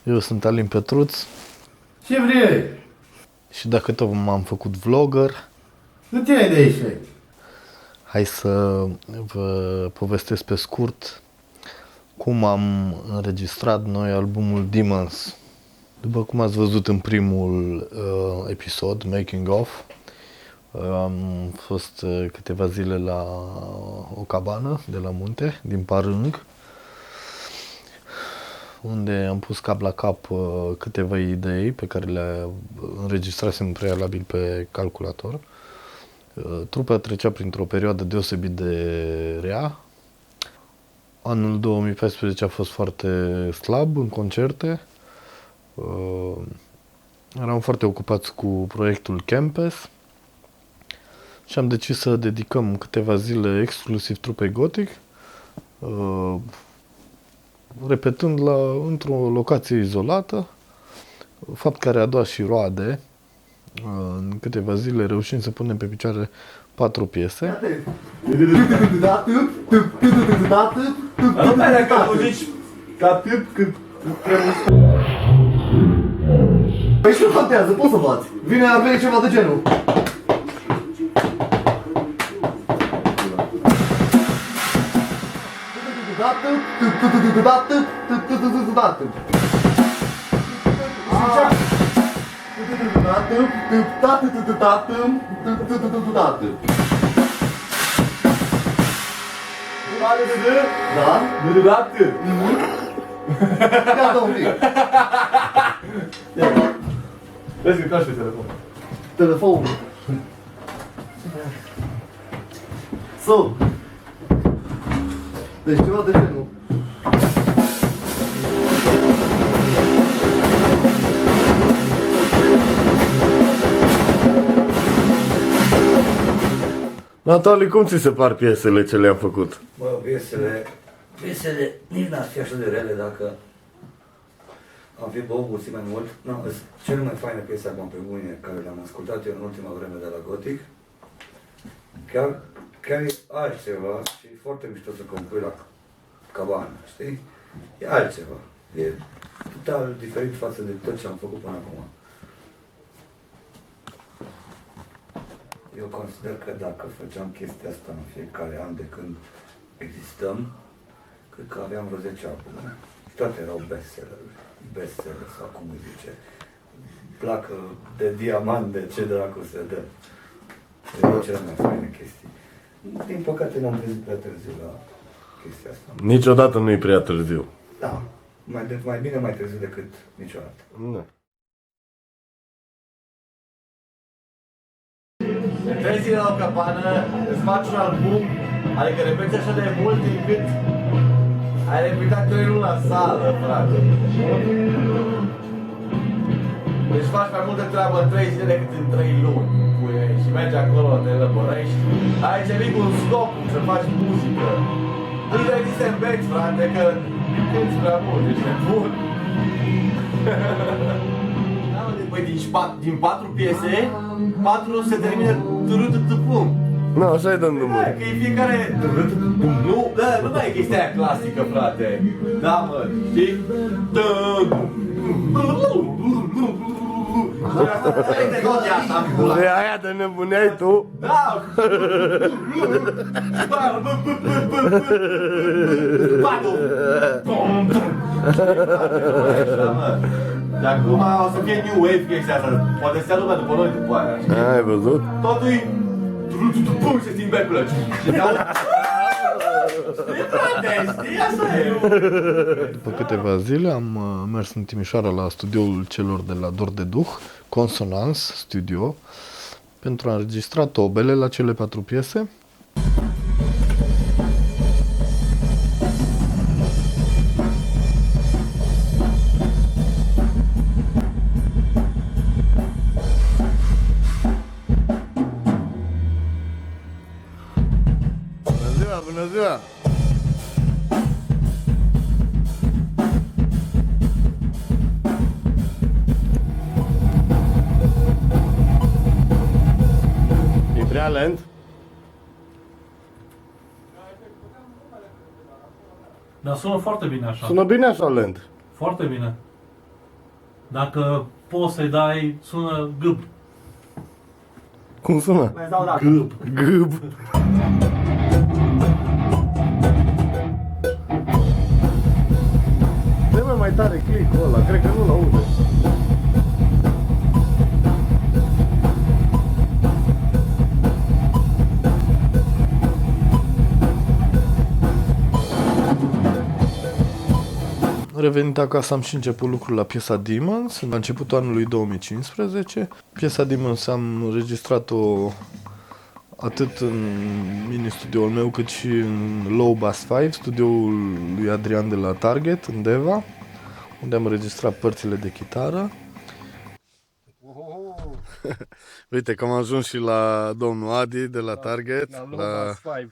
Eu sunt Alin Petruț. Ce vrei? Și dacă tot m-am făcut vlogger, Nu te ai de aici. hai să vă povestesc pe scurt cum am înregistrat noi albumul Demons. După cum ați văzut în primul episod, Making of, am fost câteva zile la o cabană de la munte, din Parâng, unde am pus cap la cap câteva idei pe care le înregistrasem prealabil pe calculator. Trupa trecea printr-o perioadă deosebit de rea. Anul 2014 a fost foarte slab în concerte. Eram foarte ocupați cu proiectul Campus și am decis să dedicăm câteva zile exclusiv trupei Gothic, repetând într-o locație izolată, fapt care a dat și roade. În câteva zile reușim să punem pe picioare 4 piese. Nu mai dacă auziți ca tip când Păi și nu contează, poți să bați. A venit ceva de genul. Ia-o un pic. Vezi că cași pe telefon. Telefonul. So. Deci ceva de genul. Natalie, cum ți se par piesele ce le-am făcut? Bă, piesele nici n-ar fi așa de rele dacă am fi băut mai mult. No, cele mai faine piese acum pe bune care le-am ascultat eu în ultima vreme de la Gothic. Chiar e altceva și e foarte mișto să compui la cabană, știi? E altceva. E total diferit față de tot ce am făcut până acum. Eu consider că dacă făceam chestia asta în fiecare an de când existăm, cred că aveam vreo 10 albume. Toate erau bestseller sau cum îi zice. Placă de diamant, de ce dracu se dă. Erau cele mai faine chestii. Din păcate n-am trezit prea târziu la chestia asta. Niciodată nu e prea târziu. Da, mai bine mai târziu decât niciodată. Da. În 3 zile la o cabană, îți faci un album, adică repeți așa de mult încât ai repetat 3 luni la sală, frate. Deci faci mai multă treabă în 3 zile decât în 3 luni. Și mergi acolo, te lăbărești. Aici vii cu un scop, să faci muzică. Nici nu există în bec, frate, că cânti prea mult, ești nebun. Păi din 4 piese, 4 se termină pum. Nu, așa-i dăm drumul. Că e fiecare... Nu, da, nu mai e chestia aia clasică, frate. Da, mă, știi? De aia de nebuneai tu? Da! De acum o să fie new wave chestia asta. Poate să ia lumea după noi după aia, știi? Ai văzut? Totul-i... Pum, se sting becul ăla. După câteva zile am mers în Timișoara la studioul celor de la Dor de Duh, Consonance Studio, pentru a înregistra tobele la cele 4 piese. Bună ziua, bună ziua! E prea lent? Dar sună foarte bine așa. Sună bine așa lent. Foarte bine. Dacă poți să-i dai, sună gâb. Cum sună? Mai dau dată. Gâb. Gâb. Dă mai tare click-ul ăla, cred că nu-l aude. Revenit acasă, am și început lucrul la piesa Demons, la începutul anului 2015. Piesa Demons am înregistrat-o atât în mini-studioul meu, cât și în Low Bass 5, studioul lui Adrian de la Target, în Deva, unde am înregistrat părțile de chitară. Uite că am ajuns și la domnul Adi de la Target, La Low Bass 5.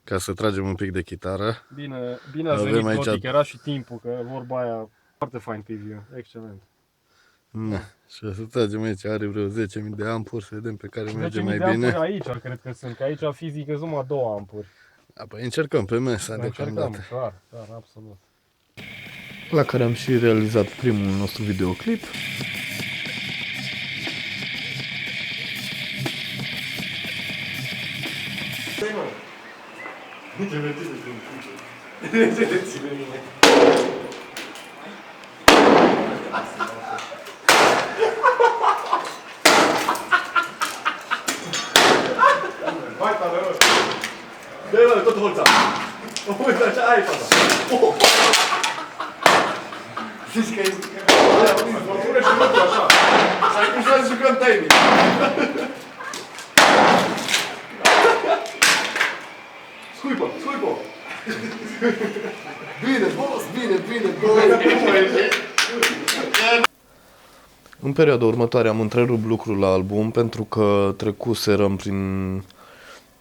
ca să tragem un pic de chitară. Bine ați Avem venit, aici- Gotic, era și timpul, că vorba aia, foarte fain preview, excelent. Na, și o să tragem aici, are vreo 10.000 de ampuri, să vedem pe care merge 10.000 mai de bine. ampuri aici, cred că sunt, că aici fizic sunt numai 2 ampuri. Apoi încercăm pe mesa Încercăm, deocamdată. clar, absolut. La care am și realizat primul nostru videoclip. Hai, tare, mă! Dă-i, mă, tot holța! Uite, așa, ai fața! Zici că e... Mă pune și lucru așa! Hai cum să jucăm timing! Scuipă, scuipă! Bine, boss, bine, boss! În perioada următoare am întrerupt lucrul la album pentru că trecuserăm prin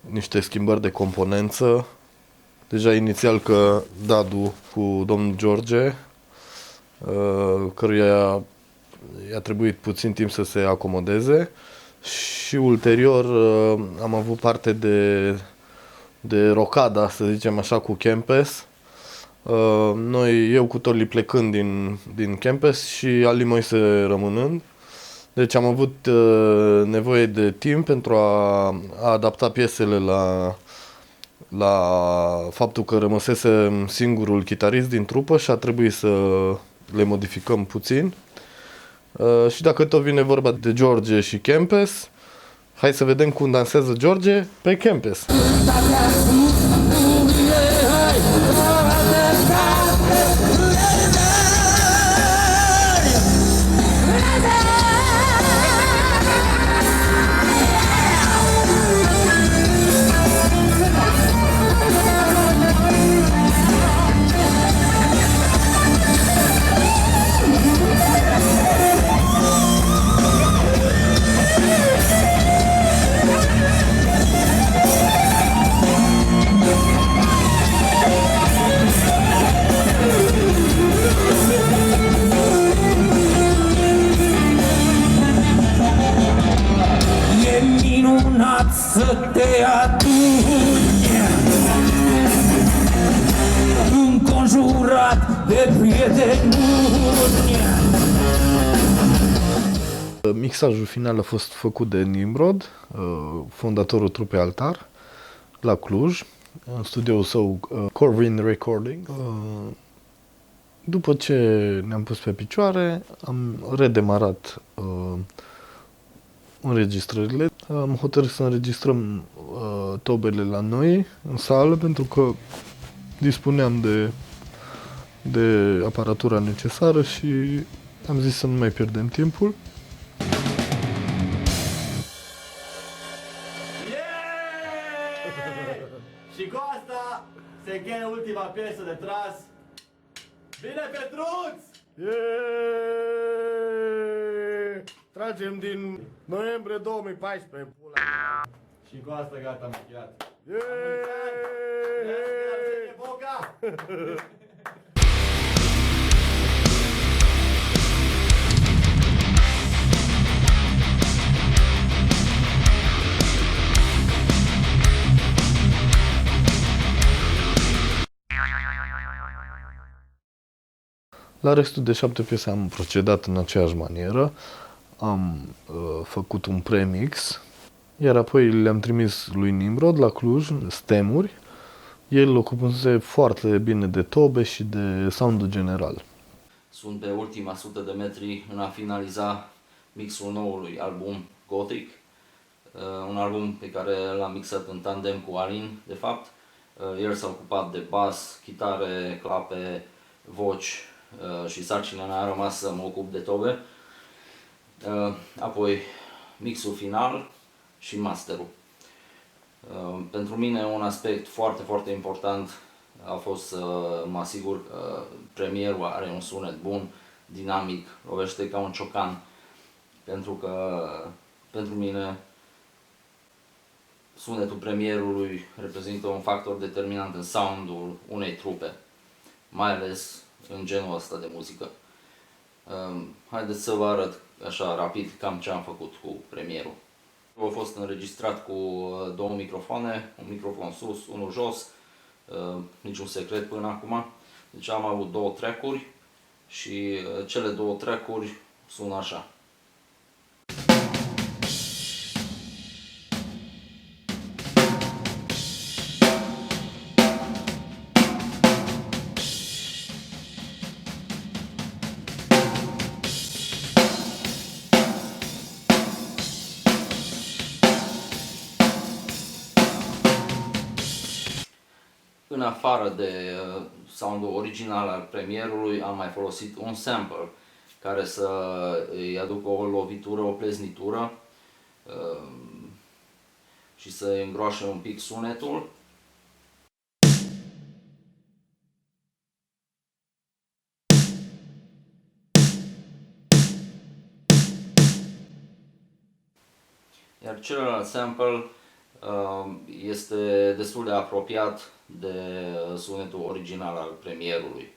niște schimbări de componență. Deja inițial că Dadu cu domnul George, căruia i-a trebuit puțin timp să se acomodeze, și ulterior am avut parte de rocada, să zicem așa, cu Kempes. Eu cu Toli plecând din Kempes și Ali Moise rămânând. Deci am avut nevoie de timp pentru a adapta piesele la faptul că rămăsese singurul chitarist din trupă și a trebuit să le modificăm puțin. Și dacă tot vine vorba de George și Kempes, hai să vedem cum dansează George pe Kempes. E minunat să te aduni înconjurat de prieteni buni. Mixajul final a fost făcut de Nimrod, fondatorul trupei Altar, la Cluj, în studioul său Corvin Recording. După ce ne-am pus pe picioare, am redemarat înregistrările. Am hotărât să înregistrăm tobele la noi, în sală, pentru că dispuneam de aparatura necesară și am zis să nu mai pierdem timpul. Și cu asta se încheie ultima piesă de tras. Bine, Petruț! Tragem din noiembrie 2014, pula. Și cu asta gata, am încheiat. Yeee! Boca! La restul de 7 piese am procedat în aceeași manieră. Am făcut un premix, iar apoi le-am trimis lui Nimrod la Cluj, stemuri. El ocupându-se foarte bine de tobe și de sound general. Sunt pe ultima 100 de metri în a finaliza mixul noului album Gothic, un album pe care l-am mixat în tandem cu Alin, de fapt. El s-a ocupat de bas, chitare, clape, voci și sarcina mea a rămas să mă ocup de tobe. Apoi mixul final și masterul. Pentru mine un aspect foarte, foarte important a fost să mă asigur că premierul are un sunet bun, dinamic, lovește ca un ciocan, pentru că pentru mine sunetul premierului reprezintă un factor determinant în soundul unei trupe, mai ales în genul ăsta de muzică. Haideți să vă arăt așa rapid cam ce am făcut cu premierul. A fost înregistrat cu 2 microfoane, un microfon sus, unul jos, niciun secret până acum. Deci am avut 2 track-uri și cele 2 track-uri sună așa. În afară de soundul original al premierului, am mai folosit un sample care să îi aducă o lovitură, o pleznitură și să îi îngroașe un pic sunetul. Iar celălalt sample este destul de apropiat de sunetul original al premierului.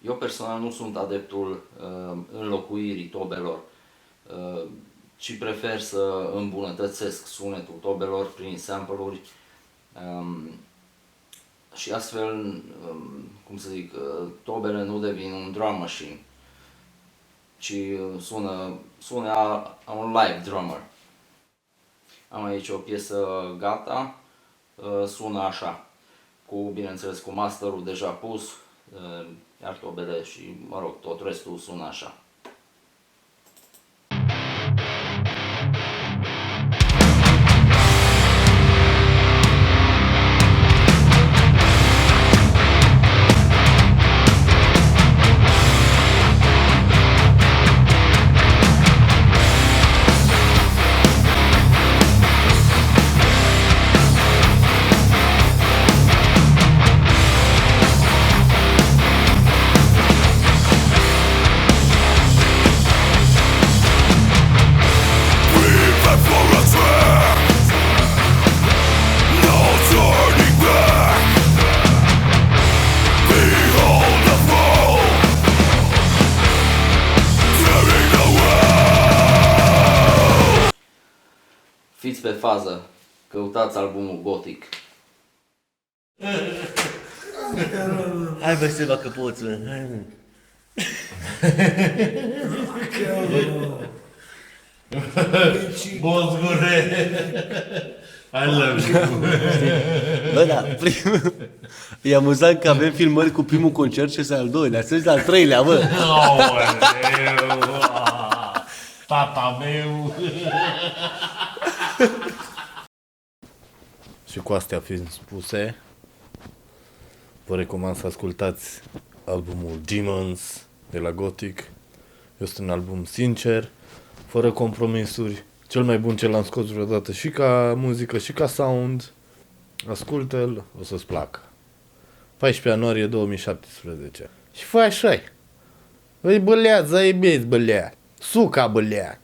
Eu personal nu sunt adeptul înlocuirii tobelor, ci prefer să îmbunătățesc sunetul tobelor prin sample-uri și astfel, cum să zic, tobele nu devin un drum machine, ci sună a un live drummer. Am aici o piesă gata, sună așa, bineînțeles cu masterul deja pus, iar tobele și, mă rog, tot restul sună așa. Fiți pe fază, căutați albumul Gothic. Hai bă, Seba, că poți, bă. Hai, bă. Bozgure! I love you! Bă, da, e amuzant că avem filmări cu primul concert și ăsta al doilea. Să la al treilea, bă. Aoleu! Tata meu! Și cu astea fiind spuse, vă recomand să ascultați albumul Demons de la Gothic. Este un album sincer, fără compromisuri, cel mai bun ce l-am scos vreodată și ca muzică și ca sound. Ascultă-l, o să-ți placă. 14 ianuarie 2017. Și fă așa-i. Îi bălea, zăibeți bălea. Suca bălea.